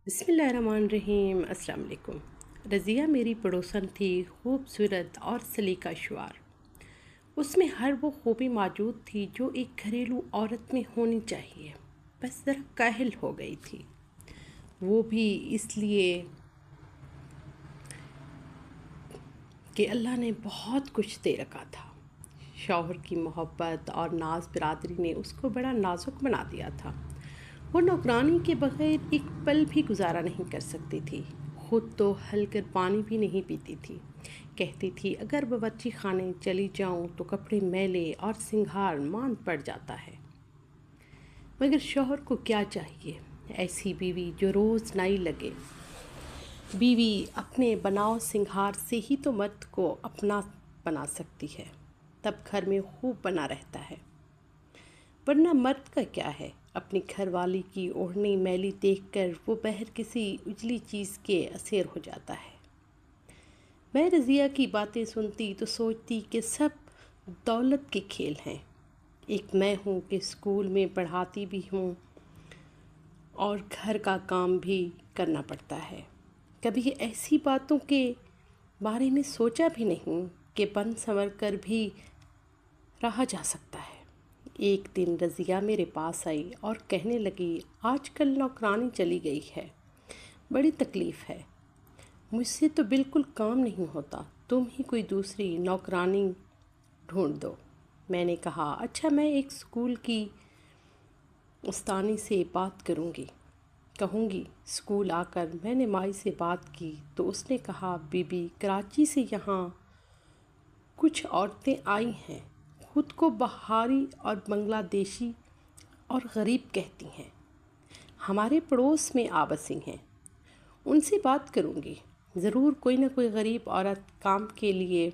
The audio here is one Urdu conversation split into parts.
بسم اللہ الرحمن الرحیم۔ السلام علیکم۔ رضیہ میری پڑوسن تھی، خوبصورت اور سلیقہ شعار۔ اس میں ہر وہ خوبی موجود تھی جو ایک گھریلو عورت میں ہونی چاہیے، بس ذرا کاہل ہو گئی تھی، وہ بھی اس لیے کہ اللہ نے بہت کچھ دے رکھا تھا۔ شوہر کی محبت اور ناز برادری نے اس کو بڑا نازک بنا دیا تھا۔ وہ نوکرانی کے بغیر ایک پل بھی گزارا نہیں کر سکتی تھی، خود تو ہل کر پانی بھی نہیں پیتی تھی۔ کہتی تھی اگر باورچی خانے چلی جاؤں تو کپڑے میلے اور سنگھار ماند پڑ جاتا ہے، مگر شوہر کو کیا چاہیے؟ ایسی بیوی جو روز نئی لگے۔ بیوی اپنے بناؤ سنگھار سے ہی تو مرد کو اپنا بنا سکتی ہے، تب گھر میں خوب بنا رہتا ہے، ورنہ مرد کا کیا ہے؟ اپنی گھر والی کی اوڑھنی میلی دیکھ کر وہ بہر کسی اجلی چیز کے اسیر ہو جاتا ہے۔ میں رضیہ کی باتیں سنتی تو سوچتی کہ سب دولت کے کھیل ہیں۔ ایک میں ہوں کہ اسکول میں پڑھاتی بھی ہوں اور گھر کا کام بھی کرنا پڑتا ہے۔ کبھی ایسی باتوں کے بارے میں سوچا بھی نہیں کہ بن سنور کر بھی رہا جا سکتا ہے۔ ایک دن رضیہ میرے پاس آئی اور کہنے لگی آج کل نوکرانی چلی گئی ہے، بڑی تکلیف ہے، مجھ سے تو بالکل کام نہیں ہوتا، تم ہی کوئی دوسری نوکرانی ڈھونڈ دو۔ میں نے کہا اچھا، میں ایک اسکول کی استانی سے بات کہوں گی۔ اسکول آ کر میں نے مائی سے بات کی تو اس نے کہا بی بی کراچی سے یہاں کچھ عورتیں آئی ہیں، خود کو بہاری اور بنگلہ دیشی اور غریب کہتی ہیں، ہمارے پڑوس میں آبسی ہیں، ان سے بات کروں گی، ضرور کوئی نہ کوئی غریب عورت کام کے لیے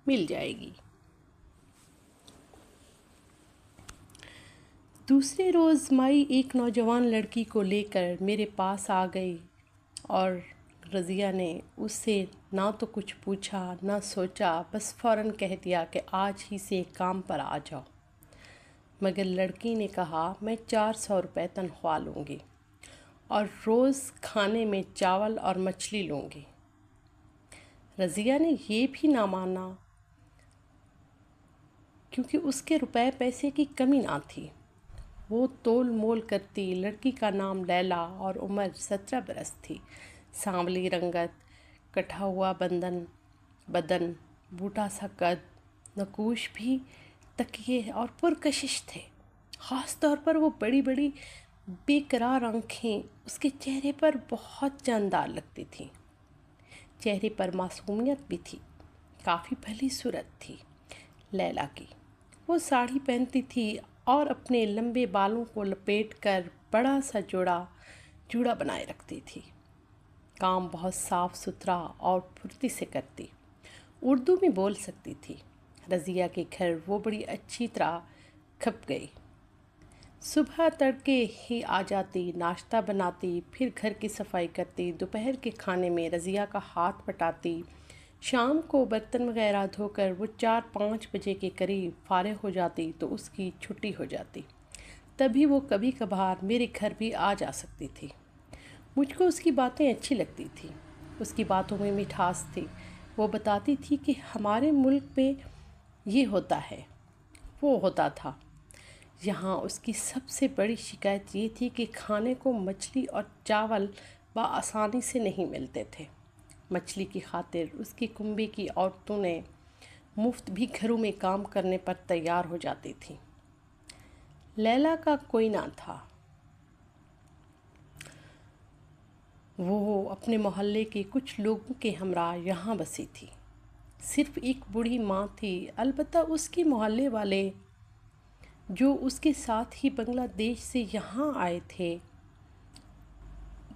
مل جائے گی۔ دوسرے روز مائی ایک نوجوان لڑکی کو لے کر میرے پاس آ گئی اور رضیہ نے اس سے نہ تو کچھ پوچھا نہ سوچا، بس فوراً کہہ دیا کہ آج ہی سے کام پر آ جاؤ۔ مگر لڑکی نے کہا میں 400 روپے تنخواہ لوں گی اور روز کھانے میں چاول اور مچھلی لوں گی۔ رضیہ نے یہ بھی نہ مانا کیونکہ اس کے روپے پیسے کی کمی نہ تھی۔ وہ تول مول کرتی۔ لڑکی کا نام لیلا اور عمر 17 برس تھی، سانولی رنگت، کٹا ہوا بدن، بوٹا سا قد، نقوش بھی تکیے اور پرکشش تھے۔ خاص طور پر وہ بڑی بڑی بے قرار آنکھیں اس کے چہرے پر بہت جاندار لگتی تھیں۔ چہرے پر معصومیت بھی تھی، کافی بھلی صورت تھی لیلا کی۔ وہ ساڑی پہنتی تھی اور اپنے لمبے بالوں کو لپیٹ کر بڑا سا جوڑا بنائے رکھتی تھی۔ کام بہت صاف ستھرا اور پھرتی سے کرتی، اردو میں بول سکتی تھی۔ رضیہ کے گھر وہ بڑی اچھی طرح کھپ گئی۔ صبح تڑکے ہی آ جاتی، ناشتہ بناتی، پھر گھر کی صفائی کرتی، دوپہر کے کھانے میں رضیہ کا ہاتھ بٹاتی، شام کو برتن وغیرہ دھو کر وہ 4-5 بجے کے قریب فارغ ہو جاتی تو اس کی چھٹی ہو جاتی، تبھی وہ کبھی کبھار میرے گھر بھی آ جا سکتی تھی۔ مجھ کو اس کی باتیں اچھی لگتی تھیں، اس کی باتوں میں مٹھاس تھی۔ وہ بتاتی تھی کہ ہمارے ملک میں یہ ہوتا ہے، وہ ہوتا تھا۔ یہاں اس کی سب سے بڑی شکایت یہ تھی کہ کھانے کو مچھلی اور چاول بآسانی سے نہیں ملتے تھے۔ مچھلی کی خاطر اس کی کنبے کی عورتوں نے مفت بھی گھروں میں کام کرنے پر تیار ہو جاتی تھیں۔ لیلا کا کوئی نہ تھا، وہ اپنے محلے کے کچھ لوگوں کے ہمراہ یہاں بسی تھی۔ صرف ایک بوڑھی ماں تھی، البتہ اس کے محلے والے جو اس کے ساتھ ہی بنگلہ دیش سے یہاں آئے تھے،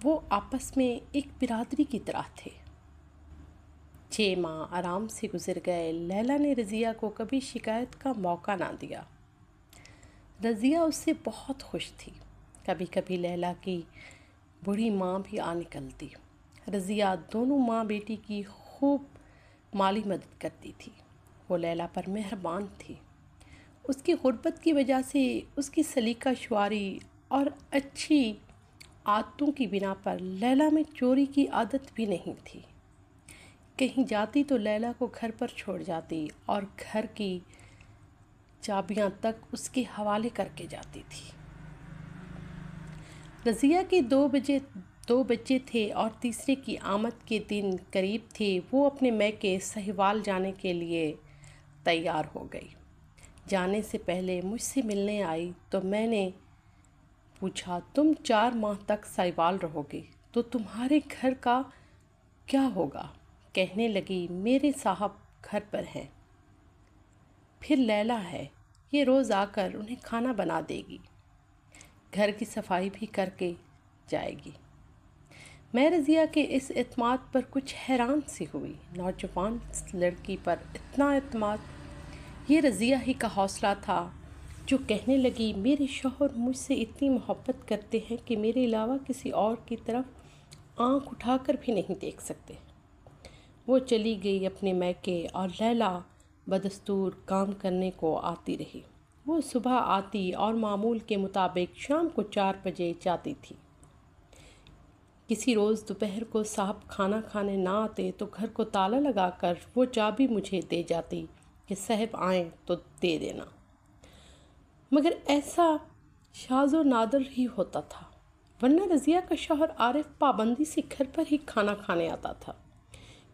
وہ آپس میں ایک برادری کی طرح تھے۔ 6 ماہ آرام سے گزر گئے۔ لیلا نے رضیہ کو کبھی شکایت کا موقع نہ دیا۔ رضیہ اس سے بہت خوش تھی۔ کبھی کبھی لیلا کی بوڑھی ماں بھی آ نکلتی۔ رضیہ دونوں ماں بیٹی کی خوب مالی مدد کرتی تھی۔ وہ لیلا پر مہربان تھی۔ اس کی غربت کی وجہ سے اس کی سلیقہ شعاری اور اچھی عادتوں کی بنا پر لیلا میں چوری کی عادت بھی نہیں تھی۔ کہیں جاتی تو لیلا کو گھر پر چھوڑ جاتی اور گھر کی چابیاں تک اس کے حوالے کر کے جاتی تھی۔ رضیہ کے دو بچے تھے اور تیسرے کی آمد کے دن قریب تھے۔ وہ اپنے میکے سہیوال جانے کے لیے تیار ہو گئی۔ جانے سے پہلے مجھ سے ملنے آئی تو میں نے پوچھا، تم 4 ماہ تک سہیوال رہو گی تو تمہارے گھر کا کیا ہوگا؟ کہنے لگی، میرے صاحب گھر پر ہیں، پھر لیلا ہے، یہ روز آ کر انہیں کھانا بنا دے گی، گھر کی صفائی بھی کر کے جائے گی۔ میں رضیہ کے اس اعتماد پر کچھ حیران سی ہوئی۔ نوجوان لڑکی پر اتنا اعتماد! یہ رضیہ ہی کا حوصلہ تھا جو کہنے لگی، میرے شوہر مجھ سے اتنی محبت کرتے ہیں کہ میرے علاوہ کسی اور کی طرف آنکھ اٹھا کر بھی نہیں دیکھ سکتے۔ وہ چلی گئی اپنے میکے اور لیلا بدستور کام کرنے کو آتی رہی۔ وہ صبح آتی اور معمول کے مطابق شام کو 4 بجے جاتی تھی۔ کسی روز دوپہر کو صاحب کھانا کھانے نہ آتے تو گھر کو تالا لگا کر وہ چابی مجھے دے جاتی کہ صاحب آئیں تو دے دینا۔ مگر ایسا شاذ و نادر ہی ہوتا تھا، ورنہ رضیہ کا شوہر عارف پابندی سے گھر پر ہی کھانا کھانے آتا تھا،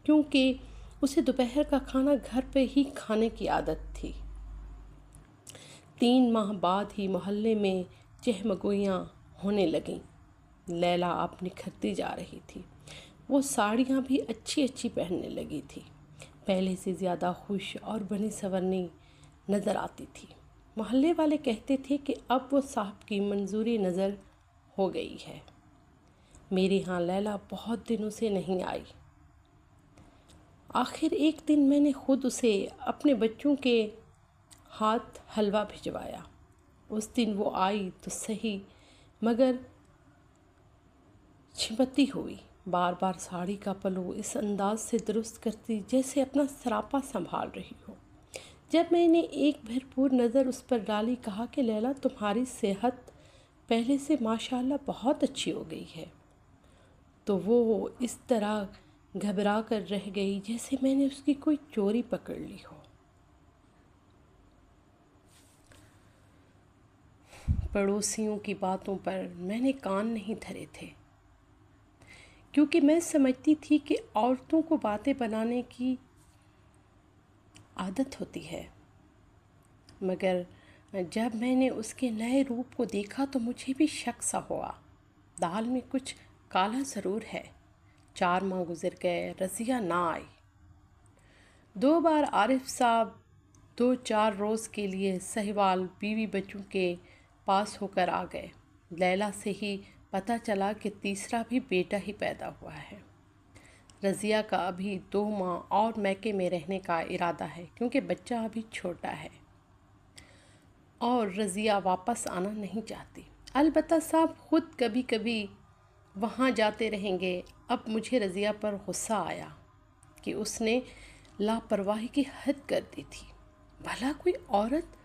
کیونکہ اسے دوپہر کا کھانا گھر پہ ہی کھانے کی عادت تھی۔ 3 ماہ بعد ہی محلے میں چہمگوئیاں ہونے لگیں۔ لیلا اب نکھرتی جا رہی تھی۔ وہ ساڑیاں بھی اچھی اچھی پہننے لگی تھی، پہلے سے زیادہ خوش اور بنی سنورنی نظر آتی تھی۔ محلے والے کہتے تھے کہ اب وہ صاحب کی منظوری نظر ہو گئی ہے۔ میرے ہاں لیلا بہت دنوں سے نہیں آئی۔ آخر ایک دن میں نے خود اسے اپنے بچوں کے ہاتھ حلوہ بھجوایا۔ اس دن وہ آئی تو صحیح، مگر چھمتی ہوئی، بار بار ساڑی کا پلو اس انداز سے درست کرتی جیسے اپنا سراپا سنبھال رہی ہو۔ جب میں نے ایک بھرپور نظر اس پر ڈالی، کہا کہ لیلا تمہاری صحت پہلے سے ماشاءاللہ بہت اچھی ہو گئی ہے، تو وہ اس طرح گھبرا کر رہ گئی جیسے میں نے اس کی کوئی چوری پکڑ لی ہو۔ پڑوسیوں کی باتوں پر میں نے کان نہیں دھرے تھے، کیونکہ میں سمجھتی تھی کہ عورتوں کو باتیں بنانے کی عادت ہوتی ہے۔ مگر جب میں نے اس کے نئے روپ کو دیکھا تو مجھے بھی شک سا ہوا، دال میں کچھ کالا ضرور ہے۔ 4 ماہ گزر گئے، رضیہ نہ آئی۔ 2 بار عارف صاحب 2-4 روز کے لیے سہیوال بیوی بچوں کے پاس ہو کر آ گئے۔ لیلا سے ہی پتہ چلا کہ تیسرا بھی بیٹا ہی پیدا ہوا ہے۔ رضیہ کا ابھی 2 ماہ اور میکے میں رہنے کا ارادہ ہے، کیونکہ بچہ ابھی چھوٹا ہے اور رضیہ واپس آنا نہیں چاہتی۔ البتہ صاحب خود کبھی کبھی وہاں جاتے رہیں گے۔ اب مجھے رضیہ پر غصہ آیا کہ اس نے لاپرواہی کی حد کر دی تھی۔ بھلا کوئی عورت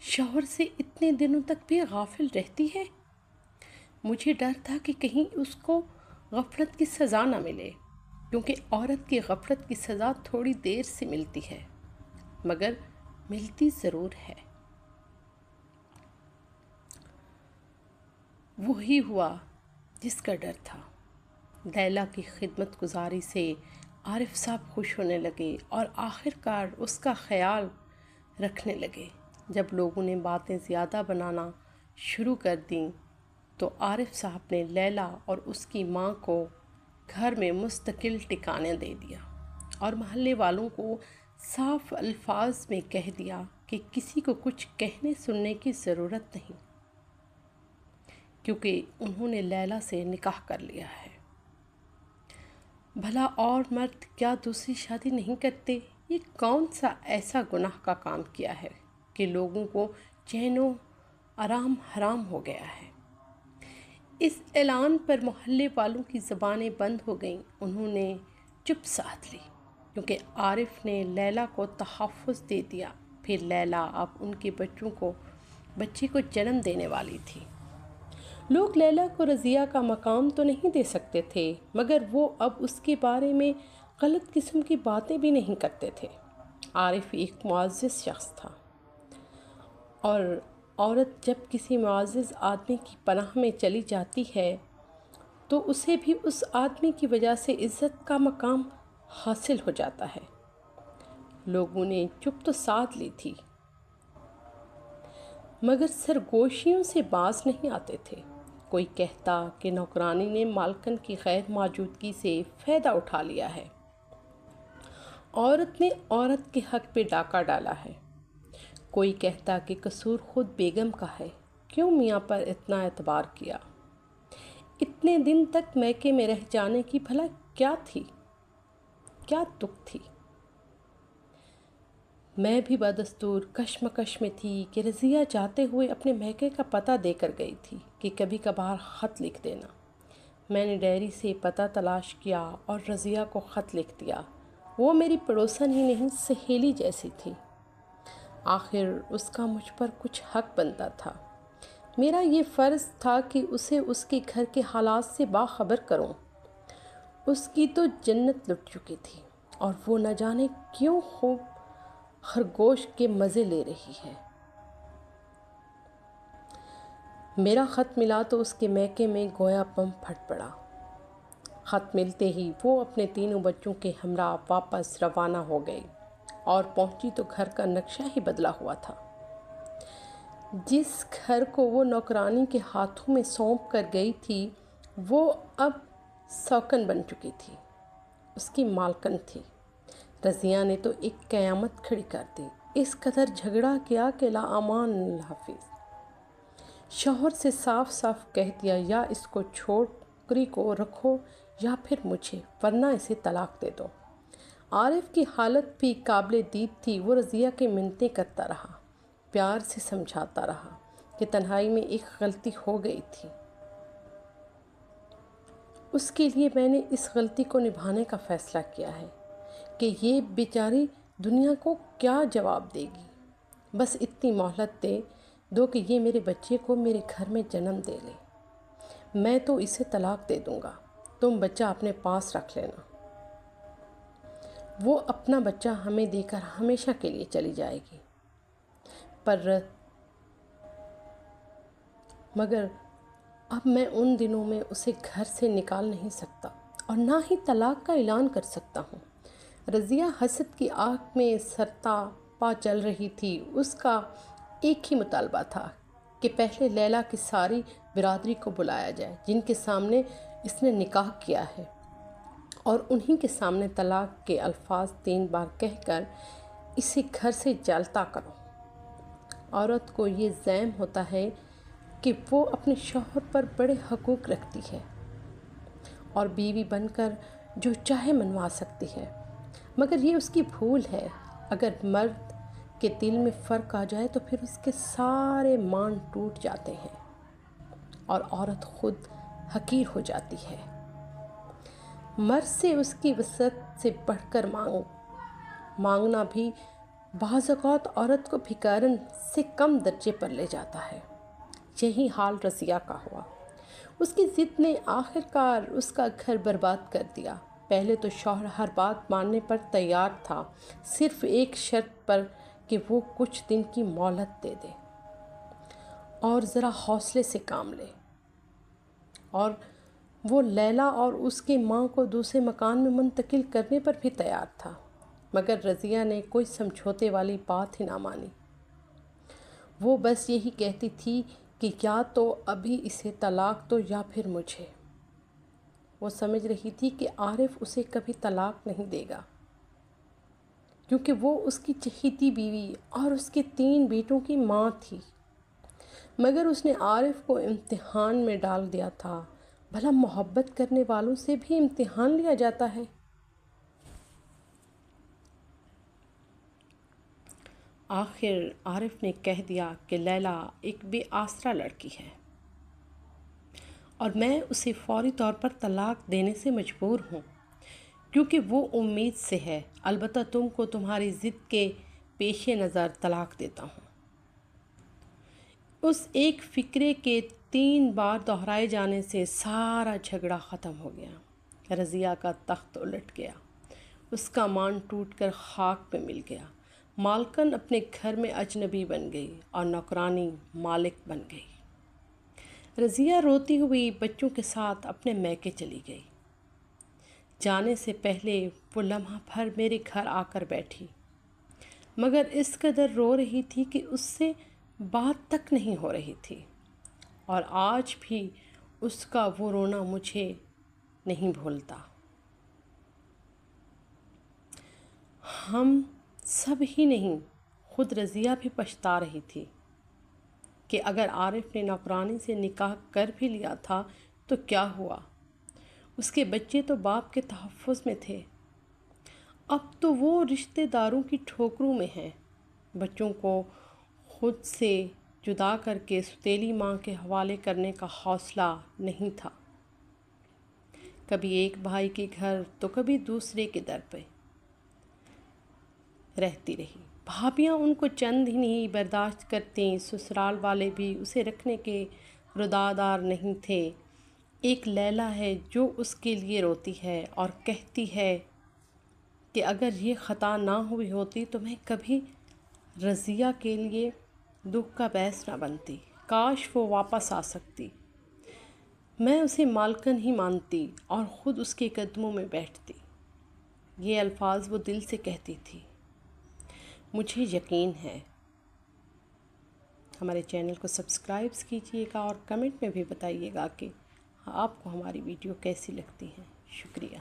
شوہر سے اتنے دنوں تک بھی غافل رہتی ہے؟ مجھے ڈر تھا کہ کہیں اس کو غفلت کی سزا نہ ملے، کیونکہ عورت کی غفلت کی سزا تھوڑی دیر سے ملتی ہے، مگر ملتی ضرور ہے۔ وہی ہوا جس کا ڈر تھا۔ لیلا کی خدمت گزاری سے عارف صاحب خوش ہونے لگے اور آخر کار اس کا خیال رکھنے لگے۔ جب لوگوں نے باتیں زیادہ بنانا شروع کر دیں تو عارف صاحب نے لیلا اور اس کی ماں کو گھر میں مستقل ٹھکانہ دے دیا اور محلے والوں کو صاف الفاظ میں کہہ دیا کہ کسی کو کچھ کہنے سننے کی ضرورت نہیں، کیونکہ انہوں نے لیلا سے نکاح کر لیا ہے۔ بھلا اور مرد کیا دوسری شادی نہیں کرتے؟ یہ کون سا ایسا گناہ کا کام کیا ہے کہ لوگوں کو چین و آرام حرام ہو گیا ہے؟ اس اعلان پر محلے والوں کی زبانیں بند ہو گئیں۔ انہوں نے چپ سادھ لی، کیونکہ عارف نے لیلا کو تحفظ دے دیا۔ پھر لیلا اب ان کے بچے کو جنم دینے والی تھی۔ لوگ لیلا کو رضیہ کا مقام تو نہیں دے سکتے تھے، مگر وہ اب اس کے بارے میں غلط قسم کی باتیں بھی نہیں کرتے تھے۔ عارف ایک معزز شخص تھا، اور عورت جب کسی معزز آدمی کی پناہ میں چلی جاتی ہے تو اسے بھی اس آدمی کی وجہ سے عزت کا مقام حاصل ہو جاتا ہے۔ لوگوں نے چپ تو ساتھ لی تھی، مگر سرگوشیوں سے باز نہیں آتے تھے۔ کوئی کہتا کہ نوکرانی نے مالکن کی غیر موجودگی سے فائدہ اٹھا لیا ہے، عورت نے عورت کے حق پہ ڈاکہ ڈالا ہے۔ کوئی کہتا کہ قصور خود بیگم کا ہے، کیوں میاں پر اتنا اعتبار کیا؟ اتنے دن تک میکے میں رہ جانے کی بھلا کیا تھی، کیا دکھ تھی؟ میں بھی بدستور کشمکش میں تھی کہ رضیہ جاتے ہوئے اپنے میکے کا پتہ دے کر گئی تھی کہ کبھی کبھار خط لکھ دینا۔ میں نے ڈائری سے پتہ تلاش کیا اور رضیہ کو خط لکھ دیا۔ وہ میری پڑوسن ہی نہیں، سہیلی جیسی تھی۔ آخر اس کا مجھ پر کچھ حق بنتا تھا۔ میرا یہ فرض تھا کہ اسے اس کے گھر کے حالات سے باخبر کروں۔ اس کی تو جنت لٹ چکی تھی، اور وہ نہ جانے کیوں خوب خرگوش کے مزے لے رہی ہے۔ میرا خط ملا تو اس کے میکے میں گویا بم پھٹ پڑا۔ خط ملتے ہی وہ اپنے تینوں بچوں کے ہمراہ واپس روانہ ہو گئی، اور پہنچی تو گھر کا نقشہ ہی بدلا ہوا تھا۔ جس گھر کو وہ نوکرانی کے ہاتھوں میں سونپ کر گئی تھی، وہ اب سوکن بن چکی تھی، اس کی مالکن تھی۔ رضیہ نے تو ایک قیامت کھڑی کر دی، اس قدر جھگڑا کیا کہ لا امان الحافظ۔ شوہر سے صاف صاف کہہ دیا، یا اس کو چھوکری کو رکھو یا پھر مجھے، ورنہ اسے طلاق دے دو۔ عارف کی حالت بھی قابل دید تھی۔ وہ رضیہ کی منتیں کرتا رہا، پیار سے سمجھاتا رہا کہ تنہائی میں ایک غلطی ہو گئی تھی۔ اس کے لیے میں نے اس غلطی کو نبھانے کا فیصلہ کیا ہے کہ یہ بیچاری دنیا کو کیا جواب دے گی۔ بس اتنی مہلت دے دو کہ یہ میرے بچے کو میرے گھر میں جنم دے لے، میں تو اسے طلاق دے دوں گا، تم بچہ اپنے پاس رکھ لینا۔ وہ اپنا بچہ ہمیں دے کر ہمیشہ کے لیے چلی جائے گی، مگر اب میں ان دنوں میں اسے گھر سے نکال نہیں سکتا، اور نہ ہی طلاق کا اعلان کر سکتا ہوں۔ رضیہ حسد کی آگ میں سرتا پا چل رہی تھی۔ اس کا ایک ہی مطالبہ تھا کہ پہلے لیلا کی ساری برادری کو بلایا جائے جن کے سامنے اس نے نکاح کیا ہے، اور انہی کے سامنے طلاق کے الفاظ 3 بار کہہ کر اسے گھر سے جلتا کرو۔ عورت کو یہ زعم ہوتا ہے کہ وہ اپنے شوہر پر بڑے حقوق رکھتی ہے اور بیوی بن کر جو چاہے منوا سکتی ہے، مگر یہ اس کی بھول ہے۔ اگر مرد کے دل میں فرق آ جائے تو پھر اس کے سارے مان ٹوٹ جاتے ہیں، اور عورت خود حقیر ہو جاتی ہے۔ مرد سے اس کی وسعت سے بڑھ کر مانگنا بھی بعض اوقات عورت کو بھکارن سے کم درجے پر لے جاتا ہے۔ یہی حال رضیہ کا ہوا۔ اس کی ضد نے آخر کار اس کا گھر برباد کر دیا۔ پہلے تو شوہر ہر بات ماننے پر تیار تھا، صرف ایک شرط پر کہ وہ کچھ دن کی مہلت دے دے اور ذرا حوصلے سے کام لے، اور وہ لیلا اور اس کی ماں کو دوسرے مکان میں منتقل کرنے پر بھی تیار تھا، مگر رضیہ نے کوئی سمجھوتے والی بات ہی نہ مانی۔ وہ بس یہی کہتی تھی کہ یا تو ابھی اسے طلاق دو یا پھر مجھے۔ وہ سمجھ رہی تھی کہ عارف اسے کبھی طلاق نہیں دے گا، کیونکہ وہ اس کی چہیتی بیوی اور اس کے 3 بیٹوں کی ماں تھی، مگر اس نے عارف کو امتحان میں ڈال دیا تھا۔ بھلا محبت کرنے والوں سے بھی امتحان لیا جاتا ہے؟ آخر عارف نے کہہ دیا کہ لیلا ایک بے آسرا لڑکی ہے، اور میں اسے فوری طور پر طلاق دینے سے مجبور ہوں، کیونکہ وہ امید سے ہے، البتہ تم کو تمہاری ضد کے پیش نظر طلاق دیتا ہوں۔ اس ایک فکرے کے 3 بار دہرائے جانے سے سارا جھگڑا ختم ہو گیا۔ رضیہ کا تخت الٹ گیا، اس کا مان ٹوٹ کر خاک پہ مل گیا۔ مالکن اپنے گھر میں اجنبی بن گئی اور نوکرانی مالک بن گئی۔ رضیہ روتی ہوئی بچوں کے ساتھ اپنے میکے چلی گئی۔ جانے سے پہلے وہ لمحہ بھر میرے گھر آ کر بیٹھی، مگر اس قدر رو رہی تھی کہ اس سے بات تک نہیں ہو رہی تھی، اور آج بھی اس کا وہ رونا مجھے نہیں بھولتا۔ ہم سب ہی نہیں، خود رضیہ بھی پچھتا رہی تھی کہ اگر عارف نے نوکرانی سے نکاح کر بھی لیا تھا تو کیا ہوا، اس کے بچے تو باپ کے تحفظ میں تھے۔ اب تو وہ رشتہ داروں کی ٹھوکروں میں ہیں۔ بچوں کو خود سے جدا کر کے سوتیلی ماں کے حوالے کرنے کا حوصلہ نہیں تھا۔ کبھی ایک بھائی کے گھر تو کبھی دوسرے کے در پہ رہتی رہی۔ بھابیاں ان کو چند ہی نہیں برداشت کرتیں، سسرال والے بھی اسے رکھنے کے رودادار نہیں تھے۔ ایک لیلا ہے جو اس کے لیے روتی ہے اور کہتی ہے کہ اگر یہ خطا نہ ہوئی ہوتی تو میں کبھی رضیہ کے لیے دکھ کا باعث نہ بنتی، کاش وہ واپس آ سکتی، میں اسے مالکن ہی مانتی اور خود اس کے قدموں میں بیٹھتی۔ یہ الفاظ وہ دل سے کہتی تھی۔ مجھے یقین ہے۔ ہمارے چینل کو سبسکرائب کیجیے گا اور کمنٹ میں بھی بتائیے گا کہ آپ کو ہماری ویڈیو کیسی لگتی ہیں۔ شکریہ۔